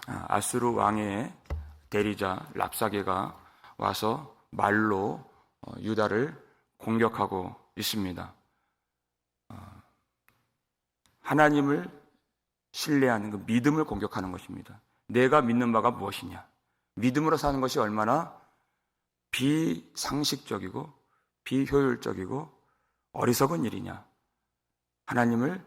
아수르 왕의 대리자 랍사게가 와서 말로 유다를 공격하고 있습니다. 하나님을 신뢰하는 그 믿음을 공격하는 것입니다. 내가 믿는 바가 무엇이냐? 믿음으로 사는 것이 얼마나 비상식적이고 비효율적이고 어리석은 일이냐? 하나님을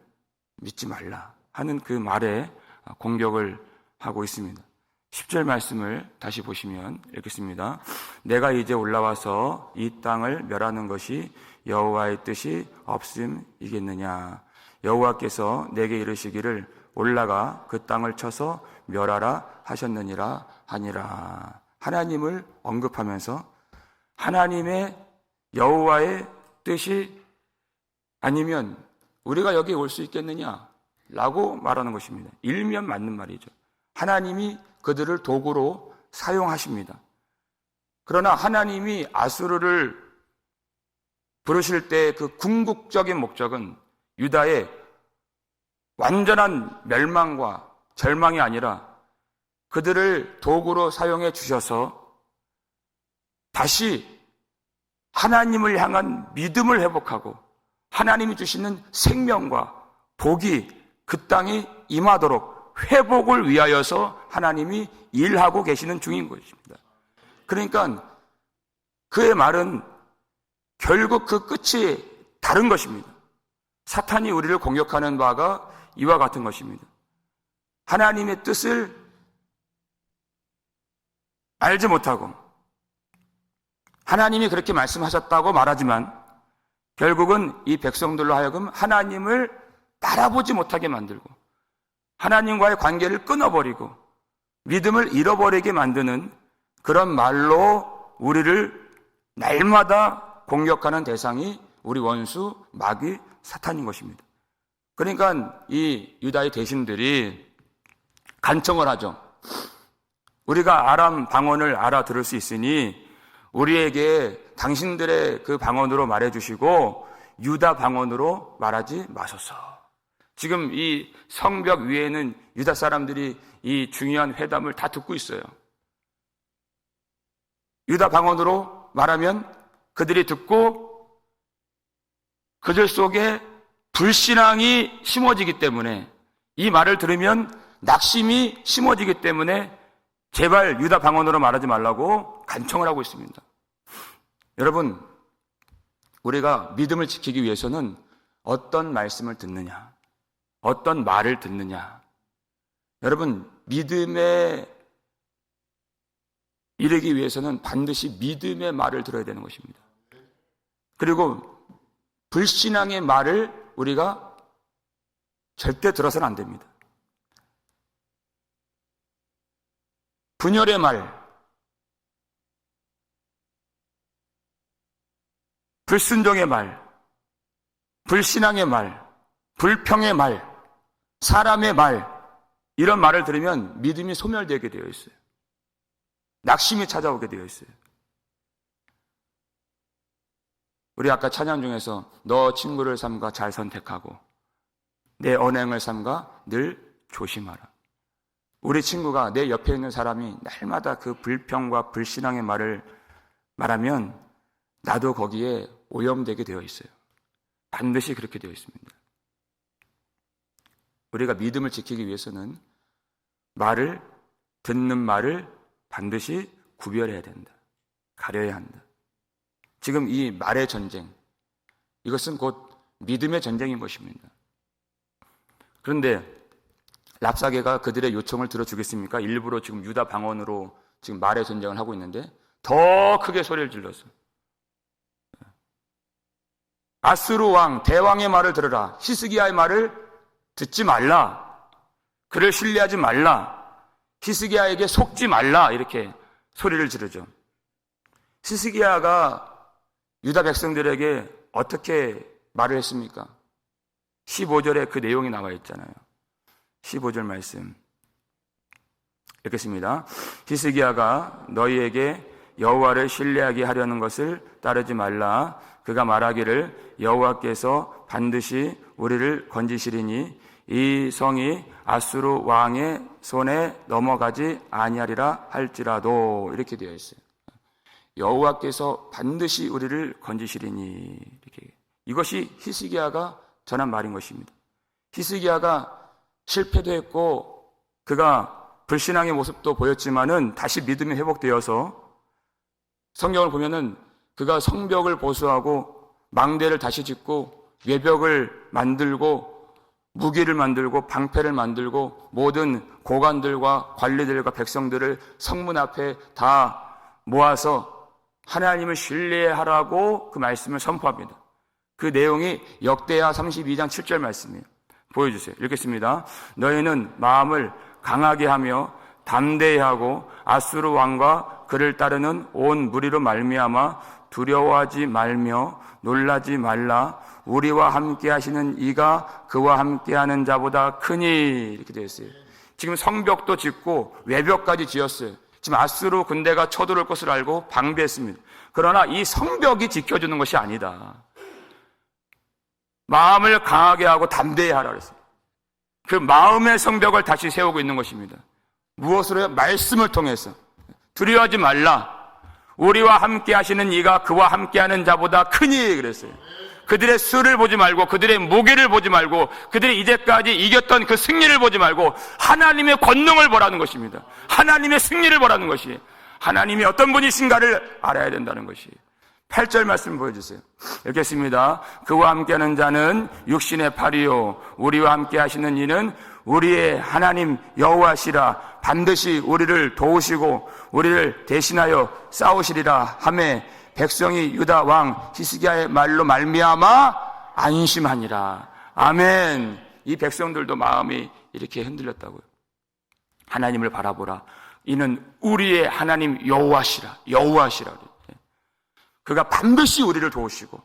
믿지 말라 하는 그 말에 공격을 하고 있습니다. 10절 말씀을 다시 보시면 읽겠습니다. 내가 이제 올라와서 이 땅을 멸하는 것이 여호와의 뜻이 없음이겠느냐? 여호와께서 내게 이르시기를 올라가 그 땅을 쳐서 멸하라 하셨느니라 하니라. 하나님을 언급하면서 하나님의 여호와의 뜻이 아니면 우리가 여기 올 수 있겠느냐? 라고 말하는 것입니다. 일면 맞는 말이죠. 하나님이 그들을 도구로 사용하십니다. 그러나 하나님이 아수르를 부르실 때 그 궁극적인 목적은 유다의 완전한 멸망과 절망이 아니라 그들을 도구로 사용해 주셔서 다시 하나님을 향한 믿음을 회복하고 하나님이 주시는 생명과 복이 그 땅에 임하도록 회복을 위하여서 하나님이 일하고 계시는 중인 것입니다. 그러니까 그의 말은 결국 그 끝이 다른 것입니다. 사탄이 우리를 공격하는 바가 이와 같은 것입니다. 하나님의 뜻을 알지 못하고 하나님이 그렇게 말씀하셨다고 말하지만 결국은 이 백성들로 하여금 하나님을 바라보지 못하게 만들고 하나님과의 관계를 끊어버리고 믿음을 잃어버리게 만드는 그런 말로 우리를 날마다 공격하는 대상이 우리 원수 마귀 사탄인 것입니다. 그러니까 이 유다의 대신들이 간청을 하죠. 우리가 아람 방언을 알아들을 수 있으니 우리에게 당신들의 그 방언으로 말해주시고 유다 방언으로 말하지 마소서. 지금 이 성벽 위에는 유다 사람들이 이 중요한 회담을 다 듣고 있어요. 유다 방언으로 말하면 그들이 듣고 그들 속에 불신앙이 심어지기 때문에 이 말을 들으면 낙심이 심어지기 때문에 제발 유다 방언으로 말하지 말라고 간청을 하고 있습니다. 여러분, 우리가 믿음을 지키기 위해서는 어떤 말씀을 듣느냐, 어떤 말을 듣느냐. 여러분, 믿음에 이르기 위해서는 반드시 믿음의 말을 들어야 되는 것입니다. 그리고 불신앙의 말을 우리가 절대 들어서는 안 됩니다. 분열의 말, 불순종의 말, 불신앙의 말, 불평의 말, 사람의 말, 이런 말을 들으면 믿음이 소멸되게 되어 있어요. 낙심이 찾아오게 되어 있어요. 우리 아까 찬양 중에서 너 친구를 삼가 잘 선택하고 내 언행을 삼가 늘 조심하라. 우리 친구가 내 옆에 있는 사람이 날마다 그 불평과 불신앙의 말을 말하면 나도 거기에 오염되게 되어 있어요. 반드시 그렇게 되어 있습니다. 우리가 믿음을 지키기 위해서는 듣는 말을 반드시 구별해야 된다. 가려야 한다. 지금 이 말의 전쟁, 이것은 곧 믿음의 전쟁인 것입니다. 그런데 랍사게가 그들의 요청을 들어주겠습니까? 일부러 지금 유다 방언으로 지금 말의 전쟁을 하고 있는데 더 크게 소리를 질렀어. 아수르 왕, 대왕의 말을 들으라. 히스기야의 말을 듣지 말라. 그를 신뢰하지 말라. 히스기야에게 속지 말라. 이렇게 소리를 지르죠. 히스기야가 유다 백성들에게 어떻게 말을 했습니까? 15절에 그 내용이 나와 있잖아요. 15절 말씀 읽겠습니다. 히스기야가 너희에게 여호와를 신뢰하게 하려는 것을 따르지 말라. 그가 말하기를 여호와께서 반드시 우리를 건지시리니 이 성이 아수르 왕의 손에 넘어가지 아니하리라 할지라도, 이렇게 되어 있어요. 여호와께서 반드시 우리를 건지시리니, 이렇게. 이것이 히스기야가 전한 말인 것입니다. 히스기야가 실패도 했고 그가 불신앙의 모습도 보였지만은 다시 믿음이 회복되어서 성경을 보면은 그가 성벽을 보수하고 망대를 다시 짓고 외벽을 만들고 무기를 만들고 방패를 만들고 모든 고관들과 관리들과 백성들을 성문 앞에 다 모아서 하나님을 신뢰하라고 그 말씀을 선포합니다. 그 내용이 역대하 32장 7절 말씀이에요. 보여주세요. 읽겠습니다. 너희는 마음을 강하게 하며 담대히 하고 아수르 왕과 그를 따르는 온 무리로 말미암아 두려워하지 말며 놀라지 말라. 우리와 함께 하시는 이가 그와 함께 하는 자보다 크니, 이렇게 되어 있어요. 지금 성벽도 짓고 외벽까지 지었어요. 지금 아수르 군대가 쳐들어올 것을 알고 방비했습니다. 그러나 이 성벽이 지켜주는 것이 아니다. 마음을 강하게 하고 담대히 하라 그랬어요. 그 마음의 성벽을 다시 세우고 있는 것입니다. 무엇으로요? 말씀을 통해서. 두려워하지 말라. 우리와 함께 하시는 이가 그와 함께하는 자보다 크니, 그랬어요. 그들의 수를 보지 말고 그들의 무게를 보지 말고 그들이 이제까지 이겼던 그 승리를 보지 말고 하나님의 권능을 보라는 것입니다. 하나님의 승리를 보라는 것이, 하나님이 어떤 분이신가를 알아야 된다는 것이. 8절 말씀 보여주세요. 읽겠습니다. 그와 함께하는 자는 육신의 팔이요 우리와 함께 하시는 이는 우리의 하나님 여호와시라. 반드시 우리를 도우시고 우리를 대신하여 싸우시리라 하매 백성이 유다 왕 히스기야의 말로 말미암아 안심하니라. 아멘. 이 백성들도 마음이 이렇게 흔들렸다고요. 하나님을 바라보라. 이는 우리의 하나님 여호와시라. 여호와시라. 그가 반드시 우리를 도우시고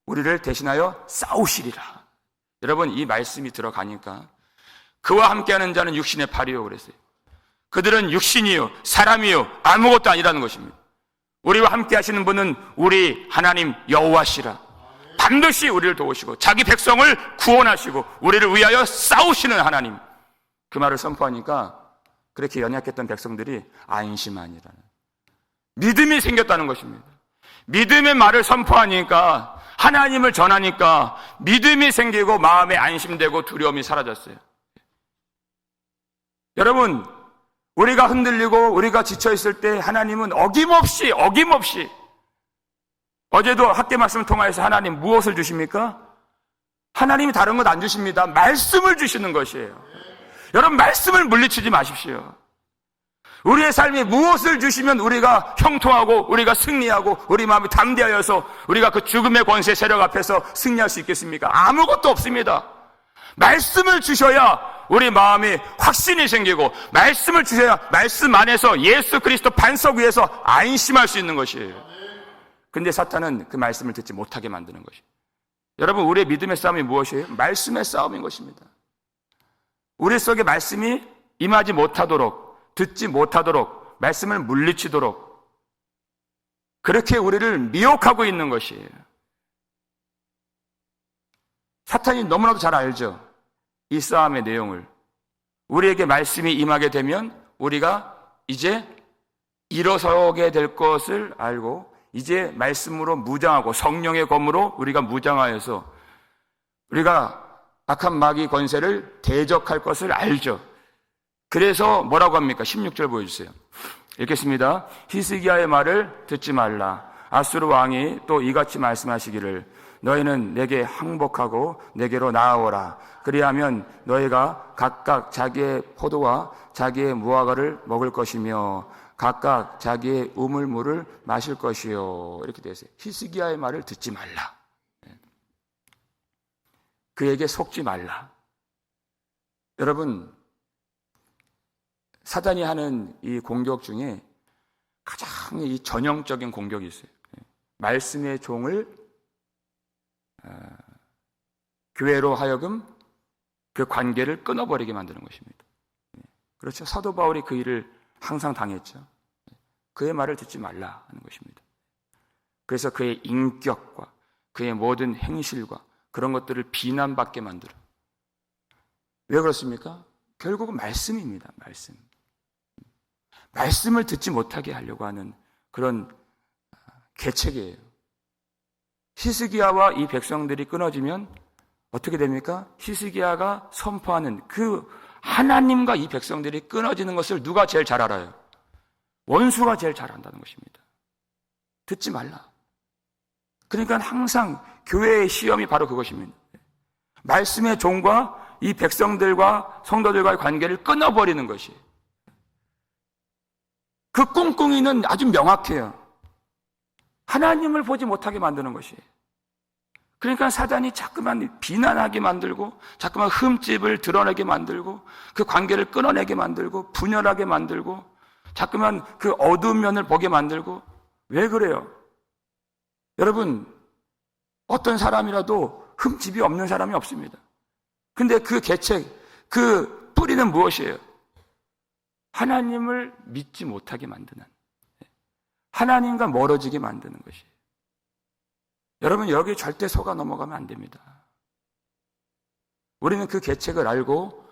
우리를 대신하여 싸우시리라. 여러분, 이 말씀이 들어가니까 그와 함께하는 자는 육신의 팔이요 그랬어요. 그들은 육신이요 사람이요 아무것도 아니라는 것입니다. 우리와 함께 하시는 분은 우리 하나님 여호와시라. 반드시 우리를 도우시고 자기 백성을 구원하시고 우리를 위하여 싸우시는 하나님. 그 말을 선포하니까 그렇게 연약했던 백성들이 안심하니라는 믿음이 생겼다는 것입니다. 믿음의 말을 선포하니까, 하나님을 전하니까 믿음이 생기고 마음에 안심되고 두려움이 사라졌어요. 여러분, 우리가 흔들리고 우리가 지쳐있을 때 하나님은 어김없이 어제도 학계 말씀을 통하여서 하나님 무엇을 주십니까? 하나님이 다른 것 안 주십니다. 말씀을 주시는 것이에요. 여러분, 말씀을 물리치지 마십시오. 우리의 삶이 무엇을 주시면 우리가 형통하고 우리가 승리하고 우리 마음이 담대하여서 우리가 그 죽음의 권세 세력 앞에서 승리할 수 있겠습니까? 아무것도 없습니다. 말씀을 주셔야 우리 마음이 확신이 생기고 말씀을 주셔야 말씀 안에서 예수 그리스도 반석 위에서 안심할 수 있는 것이에요. 근데 사탄은 그 말씀을 듣지 못하게 만드는 것이에요. 여러분, 우리의 믿음의 싸움이 무엇이에요? 말씀의 싸움인 것입니다. 우리 속에 말씀이 임하지 못하도록, 듣지 못하도록, 말씀을 물리치도록 그렇게 우리를 미혹하고 있는 것이에요. 사탄이 너무나도 잘 알죠. 이 싸움의 내용을. 우리에게 말씀이 임하게 되면 우리가 이제 일어서게 될 것을 알고 이제 말씀으로 무장하고 성령의 검으로 우리가 무장하여서 우리가 악한 마귀 권세를 대적할 것을 알죠. 그래서 뭐라고 합니까? 16절 보여주세요. 읽겠습니다. 히스기야의 말을 듣지 말라. 아수르 왕이 또 이같이 말씀하시기를 너희는 내게 항복하고 내게로 나아오라. 그리하면 너희가 각각 자기의 포도와 자기의 무화과를 먹을 것이며 각각 자기의 우물물을 마실 것이요. 이렇게 되어 있어요. 히스기야의 말을 듣지 말라. 그에게 속지 말라. 여러분, 사단이 하는 이 공격 중에 가장 이 전형적인 공격이 있어요. 말씀의 종을 교회로 하여금 그 관계를 끊어버리게 만드는 것입니다. 그렇죠. 사도 바울이 그 일을 항상 당했죠. 그의 말을 듣지 말라 하는 것입니다. 그래서 그의 인격과 그의 모든 행실과 그런 것들을 비난받게 만들어. 왜 그렇습니까? 결국은 말씀입니다. 말씀. 말씀을 듣지 못하게 하려고 하는 그런 계책이에요. 히스기야와 이 백성들이 끊어지면 어떻게 됩니까? 히스기야가 선포하는 그 하나님과 이 백성들이 끊어지는 것을 누가 제일 잘 알아요? 원수가 제일 잘 안다는 것입니다. 듣지 말라. 그러니까 항상 교회의 시험이 바로 그것입니다. 말씀의 종과 이 백성들과 성도들과의 관계를 끊어버리는 것이. 그 꿍꿍이는 아주 명확해요. 하나님을 보지 못하게 만드는 것이. 그러니까 사단이 자꾸만 비난하게 만들고 자꾸만 흠집을 드러내게 만들고 그 관계를 끊어내게 만들고 분열하게 만들고 자꾸만 그 어두운 면을 보게 만들고. 왜 그래요? 여러분, 어떤 사람이라도 흠집이 없는 사람이 없습니다. 근데 그 계책, 그 뿌리는 무엇이에요? 하나님을 믿지 못하게 만드는, 하나님과 멀어지게 만드는 것이에요. 여러분, 여기 절대 속아 넘어가면 안 됩니다. 우리는 그 계책을 알고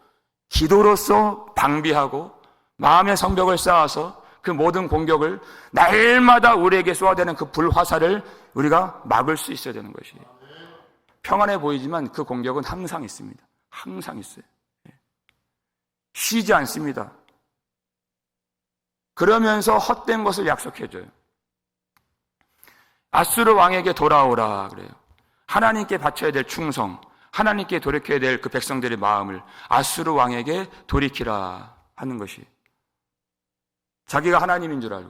기도로서 방비하고 마음의 성벽을 쌓아서 그 모든 공격을 날마다 우리에게 쏘아대는 그 불화살을 우리가 막을 수 있어야 되는 것이에요. 평안해 보이지만 그 공격은 항상 있습니다. 항상 있어요. 쉬지 않습니다. 그러면서 헛된 것을 약속해줘요. 아수르 왕에게 돌아오라 그래요. 하나님께 바쳐야 될 충성, 하나님께 돌이켜야 될 그 백성들의 마음을 아수르 왕에게 돌이키라 하는 것이. 자기가 하나님인 줄 알고.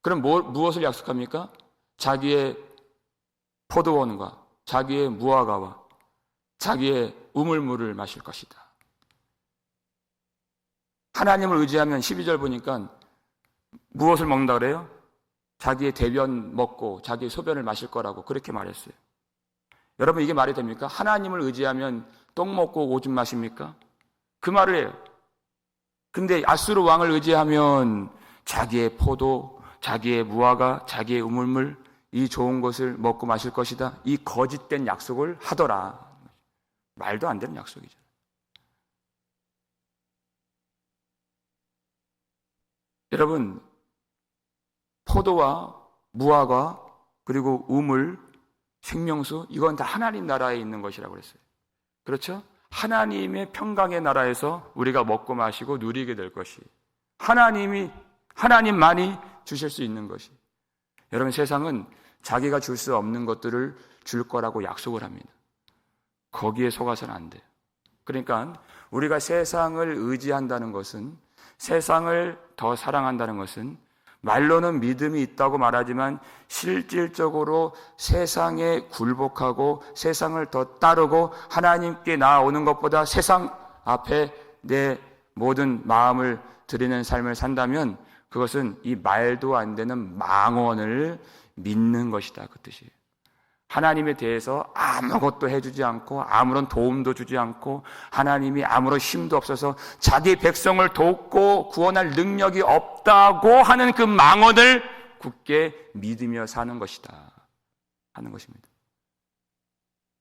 그럼 무엇을 약속합니까? 자기의 포도원과 자기의 무화과와 자기의 우물물을 마실 것이다. 하나님을 의지하면 12절 보니까 무엇을 먹는다 그래요? 자기의 대변 먹고 자기의 소변을 마실 거라고 그렇게 말했어요. 여러분, 이게 말이 됩니까? 하나님을 의지하면 똥 먹고 오줌 마십니까? 그 말을 해요. 근데 아수르 왕을 의지하면 자기의 포도, 자기의 무화과, 자기의 우물물, 이 좋은 것을 먹고 마실 것이다. 이 거짓된 약속을 하더라. 말도 안 되는 약속이죠. 여러분, 포도와 무화과 그리고 우물, 생명수, 이건 다 하나님 나라에 있는 것이라고 그랬어요. 그렇죠? 하나님의 평강의 나라에서 우리가 먹고 마시고 누리게 될 것이, 하나님만이 주실 수 있는 것이. 여러분, 세상은 자기가 줄 수 없는 것들을 줄 거라고 약속을 합니다. 거기에 속아서는 안 돼요. 그러니까 우리가 세상을 의지한다는 것은, 세상을 더 사랑한다는 것은, 말로는 믿음이 있다고 말하지만 실질적으로 세상에 굴복하고 세상을 더 따르고 하나님께 나아오는 것보다 세상 앞에 내 모든 마음을 드리는 삶을 산다면 그것은 이 말도 안 되는 망언을 믿는 것이다, 그 뜻이에요. 하나님에 대해서 아무것도 해주지 않고 아무런 도움도 주지 않고 하나님이 아무런 힘도 없어서 자기 백성을 돕고 구원할 능력이 없다고 하는 그 망언을 굳게 믿으며 사는 것이다 하는 것입니다.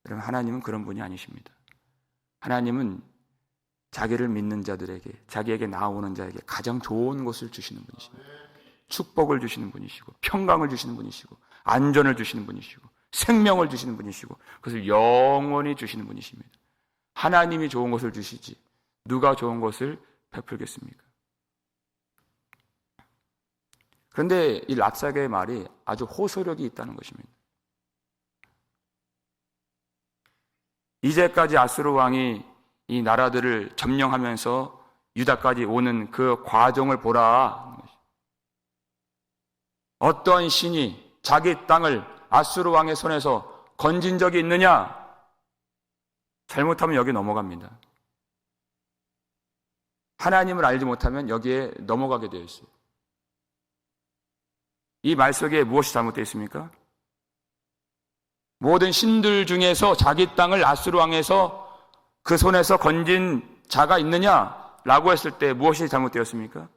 여러분, 하나님은 그런 분이 아니십니다. 하나님은 자기를 믿는 자들에게, 자기에게 나오는 자에게 가장 좋은 것을 주시는 분이십니다. 축복을 주시는 분이시고 평강을 주시는 분이시고 안전을 주시는 분이시고 생명을 주시는 분이시고 그것을 영원히 주시는 분이십니다. 하나님이 좋은 것을 주시지 누가 좋은 것을 베풀겠습니까? 그런데 이 랍사게의 말이 아주 호소력이 있다는 것입니다. 이제까지 아수르 왕이 이 나라들을 점령하면서 유다까지 오는 그 과정을 보라. 어떤 신이 자기 땅을 아수르 왕의 손에서 건진 적이 있느냐? 잘못하면 여기 넘어갑니다. 하나님을 알지 못하면 여기에 넘어가게 되어 있어요. 이 말 속에 무엇이 잘못되어 있습니까? 모든 신들 중에서 자기 땅을 아수르 왕에서 그 손에서 건진 자가 있느냐라고 했을 때 무엇이 잘못되었습니까?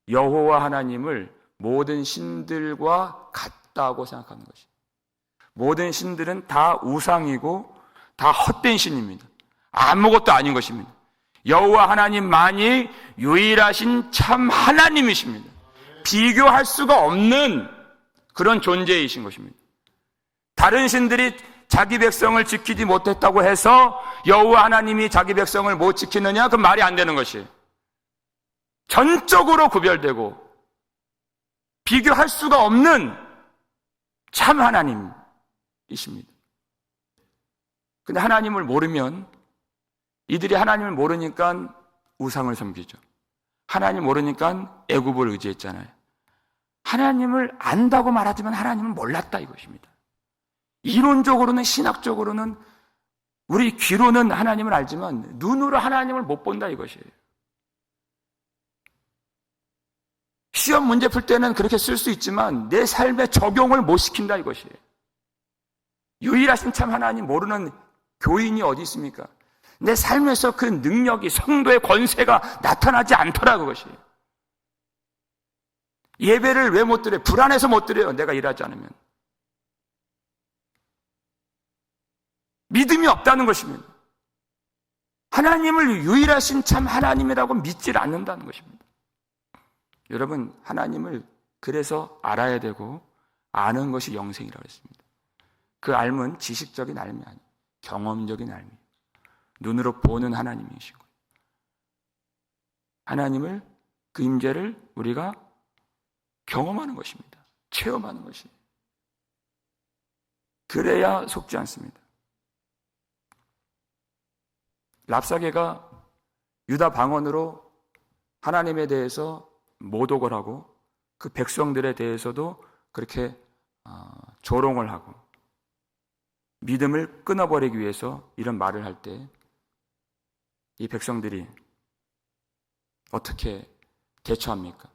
여호와 하나님을 모든 신들과 같다고 생각하는 것이. 모든 신들은 다 우상이고 다 헛된 신입니다. 아무것도 아닌 것입니다. 여호와 하나님만이 유일하신 참 하나님이십니다. 비교할 수가 없는 그런 존재이신 것입니다. 다른 신들이 자기 백성을 지키지 못했다고 해서 여호와 하나님이 자기 백성을 못 지키느냐? 그건 말이 안 되는 것이에요. 전적으로 구별되고 비교할 수가 없는 참 하나님이십니다. 근데 하나님을 모르면, 이들이 하나님을 모르니까 우상을 섬기죠. 하나님 모르니까 애굽을 의지했잖아요. 하나님을 안다고 말하지만 하나님을 몰랐다 이것입니다. 이론적으로는, 신학적으로는, 우리 귀로는 하나님을 알지만 눈으로 하나님을 못 본다 이것이에요. 시험 문제 풀 때는 그렇게 쓸 수 있지만 내 삶에 적용을 못 시킨다 이것이에요. 유일하신 참 하나님 모르는 교인이 어디 있습니까? 내 삶에서 그 능력이, 성도의 권세가 나타나지 않더라 그것이에요. 예배를 왜 못 드려요? 불안해서 못 드려요. 내가 일하지 않으면. 믿음이 없다는 것입니다. 하나님을 유일하신 참 하나님이라고 믿질 않는다는 것입니다. 여러분, 하나님을 그래서 알아야 되고 아는 것이 영생이라고 했습니다. 그 알면 지식적인 알미 아니에요. 경험적인 알미. 눈으로 보는 하나님이시고, 하나님을, 그 임재를 우리가 경험하는 것입니다. 체험하는 것이에요. 그래야 속지 않습니다. 랍사게가 유다 방언으로 하나님에 대해서 모독을 하고 그 백성들에 대해서도 그렇게 조롱을 하고 믿음을 끊어버리기 위해서 이런 말을 할 때 이 백성들이 어떻게 대처합니까?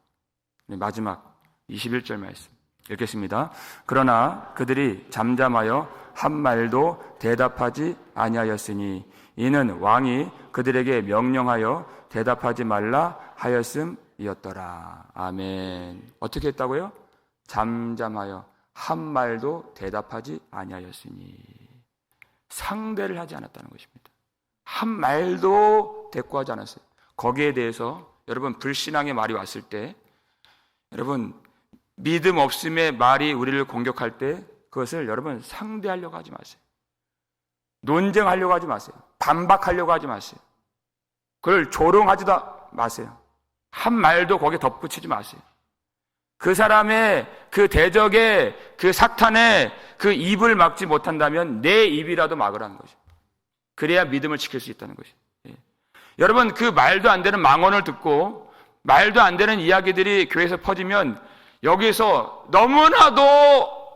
마지막 21절 말씀 읽겠습니다. 그러나 그들이 잠잠하여 한 말도 대답하지 아니하였으니 이는 왕이 그들에게 명령하여 대답하지 말라 하였음이었더라. 아멘. 어떻게 했다고요? 잠잠하여 한 말도 대답하지 아니하였으니, 상대를 하지 않았다는 것입니다. 한 말도 대꾸하지 않았어요. 거기에 대해서 여러분, 불신앙의 말이 왔을 때, 여러분, 믿음 없음의 말이 우리를 공격할 때 그것을 여러분 상대하려고 하지 마세요. 논쟁하려고 하지 마세요. 반박하려고 하지 마세요. 그걸 조롱하지도 마세요. 한 말도 거기에 덧붙이지 마세요. 그 사람의 그 대적의 그 사탄의 그 입을 막지 못한다면 내 입이라도 막으라는 거죠. 그래야 믿음을 지킬 수 있다는 것이죠. 예. 여러분, 그 말도 안 되는 망언을 듣고 말도 안 되는 이야기들이 교회에서 퍼지면 여기서 너무나도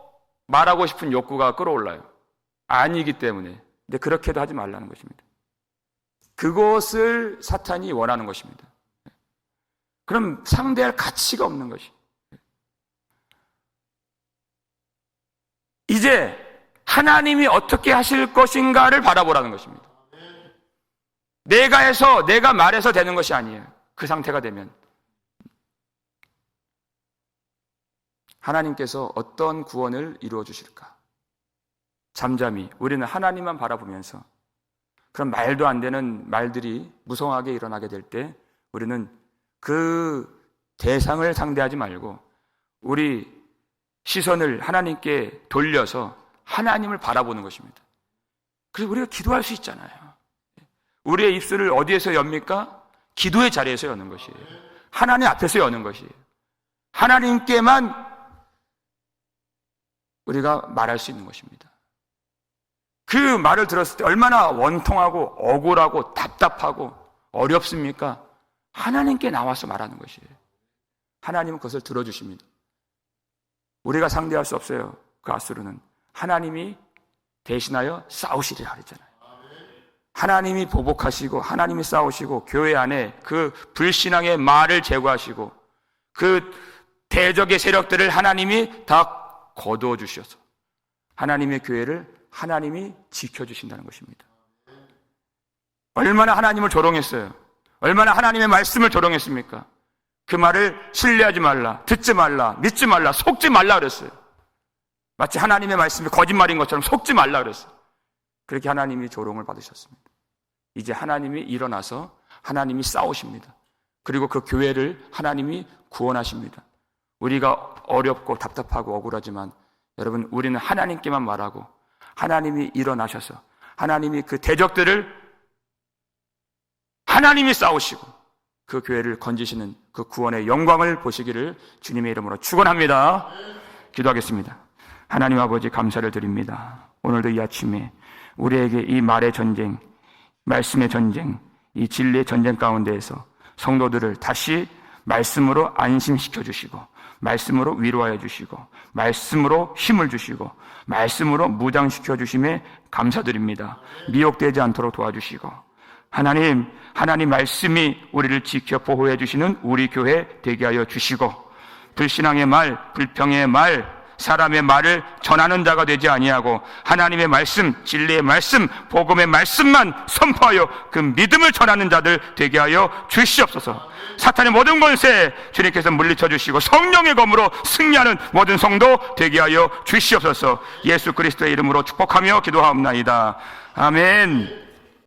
말하고 싶은 욕구가 끌어올라요. 아니기 때문에. 근데 그렇게도 하지 말라는 것입니다. 그것을 사탄이 원하는 것입니다. 그럼 상대할 가치가 없는 것이. 이제 하나님이 어떻게 하실 것인가를 바라보라는 것입니다. 내가 해서, 내가 말해서 되는 것이 아니에요. 그 상태가 되면 하나님께서 어떤 구원을 이루어 주실까? 잠잠히 우리는 하나님만 바라보면서, 그런 말도 안 되는 말들이 무성하게 일어나게 될 때 우리는 그 대상을 상대하지 말고 우리 시선을 하나님께 돌려서 하나님을 바라보는 것입니다. 그래서 우리가 기도할 수 있잖아요. 우리의 입술을 어디에서 엽니까? 기도의 자리에서 여는 것이에요. 하나님 앞에서 여는 것이에요. 하나님께만 우리가 말할 수 있는 것입니다. 그 말을 들었을 때 얼마나 원통하고 억울하고 답답하고 어렵습니까? 하나님께 나와서 말하는 것이에요. 하나님은 그것을 들어주십니다. 우리가 상대할 수 없어요. 그 아수르는 하나님이 대신하여 싸우시리라 그랬잖아요. 하나님이 보복하시고 하나님이 싸우시고 교회 안에 그 불신앙의 말을 제거하시고 그 대적의 세력들을 하나님이 다 거두어 주셔서 하나님의 교회를 하나님이 지켜주신다는 것입니다. 얼마나 하나님을 조롱했어요. 얼마나 하나님의 말씀을 조롱했습니까? 그 말을 신뢰하지 말라, 듣지 말라, 믿지 말라, 속지 말라 그랬어요. 마치 하나님의 말씀이 거짓말인 것처럼 속지 말라 그랬어요. 그렇게 하나님이 조롱을 받으셨습니다. 이제 하나님이 일어나서 하나님이 싸우십니다. 그리고 그 교회를 하나님이 구원하십니다. 우리가 어렵고 답답하고 억울하지만 여러분, 우리는 하나님께만 말하고 하나님이 일어나셔서 하나님이 그 대적들을 하나님이 싸우시고 그 교회를 건지시는 그 구원의 영광을 보시기를 주님의 이름으로 축원합니다. 기도하겠습니다. 하나님 아버지, 감사를 드립니다. 오늘도 이 아침에 우리에게 이 말의 전쟁, 말씀의 전쟁, 이 진리의 전쟁 가운데에서 성도들을 다시 말씀으로 안심시켜 주시고, 말씀으로 위로하여 주시고, 말씀으로 힘을 주시고, 말씀으로 무장시켜 주심에 감사드립니다. 미혹되지 않도록 도와주시고, 하나님 말씀이 우리를 지켜 보호해 주시는 우리 교회 되게 하여 주시고, 불신앙의 말, 불평의 말, 사람의 말을 전하는 자가 되지 아니하고 하나님의 말씀, 진리의 말씀, 복음의 말씀만 선포하여 그 믿음을 전하는 자들 되게 하여 주시옵소서. 사탄의 모든 권세 주님께서 물리쳐 주시고 성령의 검으로 승리하는 모든 성도 되게 하여 주시옵소서. 예수 그리스도의 이름으로 축복하며 기도하옵나이다. 아멘.